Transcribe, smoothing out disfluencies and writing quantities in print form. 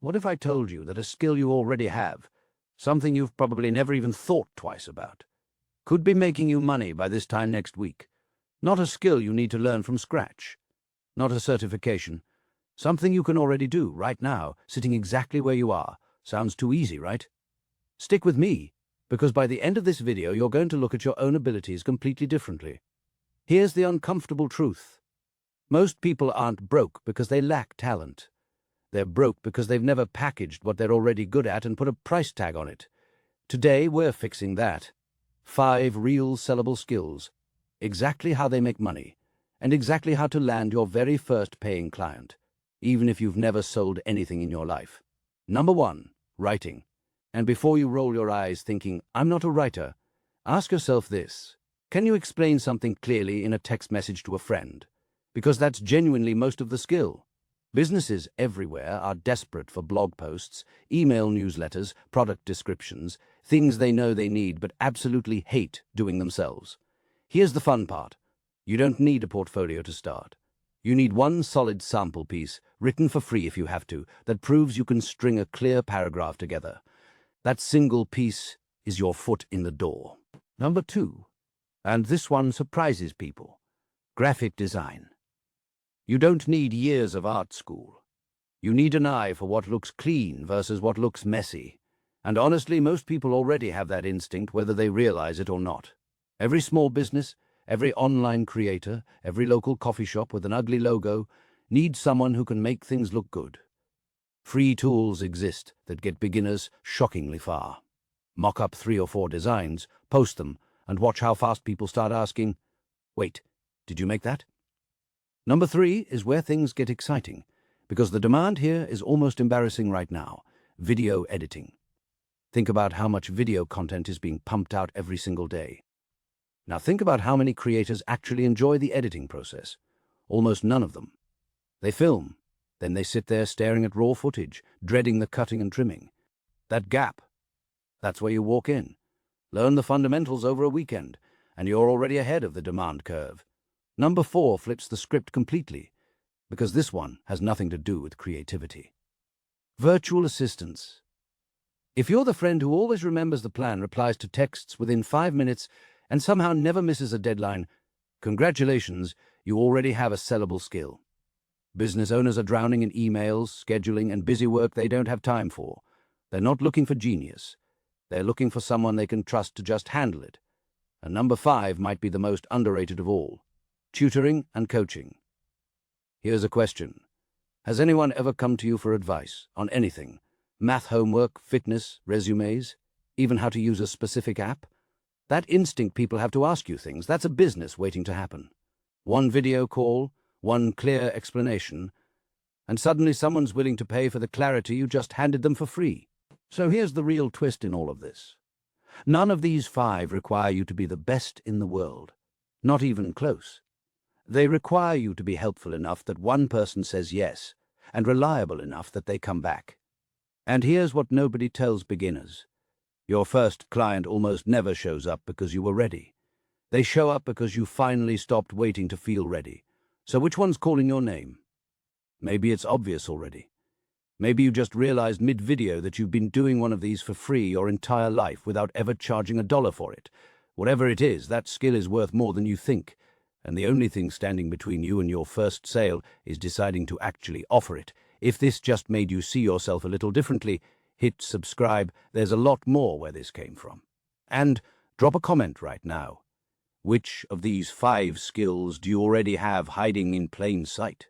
What if I told you that a skill you already have, something you've probably never even thought twice about, could be making you money by this time next week? Not a skill you need to learn from scratch, not a certification, something you can already do right now, sitting exactly where you are. Sounds too easy, right? Stick with me, because by the end of this video, you're going to look at your own abilities completely differently. Here's the uncomfortable truth. Most people aren't broke because they lack talent. They're broke because they've never packaged what they're already good at and put a price tag on it. Today, we're fixing that. 5 real sellable skills, exactly how they make money, and exactly how to land your very first paying client, even if you've never sold anything in your life. Number 1, writing. And before you roll your eyes thinking, I'm not a writer, ask yourself this. Can you explain something clearly in a text message to a friend? Because that's genuinely most of the skill. Businesses everywhere are desperate for blog posts, email newsletters, product descriptions, things they know they need but absolutely hate doing themselves. Here's the fun part. You don't need a portfolio to start. You need one solid sample piece, written for free if you have to, that proves you can string a clear paragraph together. That single piece is your foot in the door. Number 2, and this one surprises people, graphic design. You don't need years of art school. You need an eye for what looks clean versus what looks messy. And honestly, most people already have that instinct, whether they realize it or not. Every small business, every online creator, every local coffee shop with an ugly logo needs someone who can make things look good. Free tools exist that get beginners shockingly far. Mock up 3 or 4 designs, post them, and watch how fast people start asking, wait, did you make that? Number 3 is where things get exciting, because the demand here is almost embarrassing right now: video editing. Think about how much video content is being pumped out every single day. Now think about how many creators actually enjoy the editing process. Almost none of them. They film, then they sit there staring at raw footage, dreading the cutting and trimming. That gap, that's where you walk in. Learn the fundamentals over a weekend, and you're already ahead of the demand curve. Number 4 flips the script completely, because this one has nothing to do with creativity. Virtual assistants. If you're the friend who always remembers the plan, replies to texts within 5 minutes, and somehow never misses a deadline, congratulations, you already have a sellable skill. Business owners are drowning in emails, scheduling, and busy work they don't have time for. They're not looking for genius. They're looking for someone they can trust to just handle it. And number 5 might be the most underrated of all: tutoring and coaching. Here's a question. Has anyone ever come to you for advice on anything? Math homework, fitness, resumes, even how to use a specific app? That instinct people have to ask you things, that's a business waiting to happen. One video call, one clear explanation, and suddenly someone's willing to pay for the clarity you just handed them for free. So here's the real twist in all of this. None of these 5 require you to be the best in the world, not even close. They require you to be helpful enough that one person says yes, and reliable enough that they come back. And here's what nobody tells beginners. Your first client almost never shows up because you were ready. They show up because you finally stopped waiting to feel ready. So which one's calling your name? Maybe it's obvious already. Maybe you just realized mid-video that you've been doing one of these for free your entire life without ever charging $1 for it. Whatever it is, that skill is worth more than you think. And the only thing standing between you and your first sale is deciding to actually offer it. If this just made you see yourself a little differently, hit subscribe. There's a lot more where this came from. And drop a comment right now. Which of these 5 skills do you already have hiding in plain sight?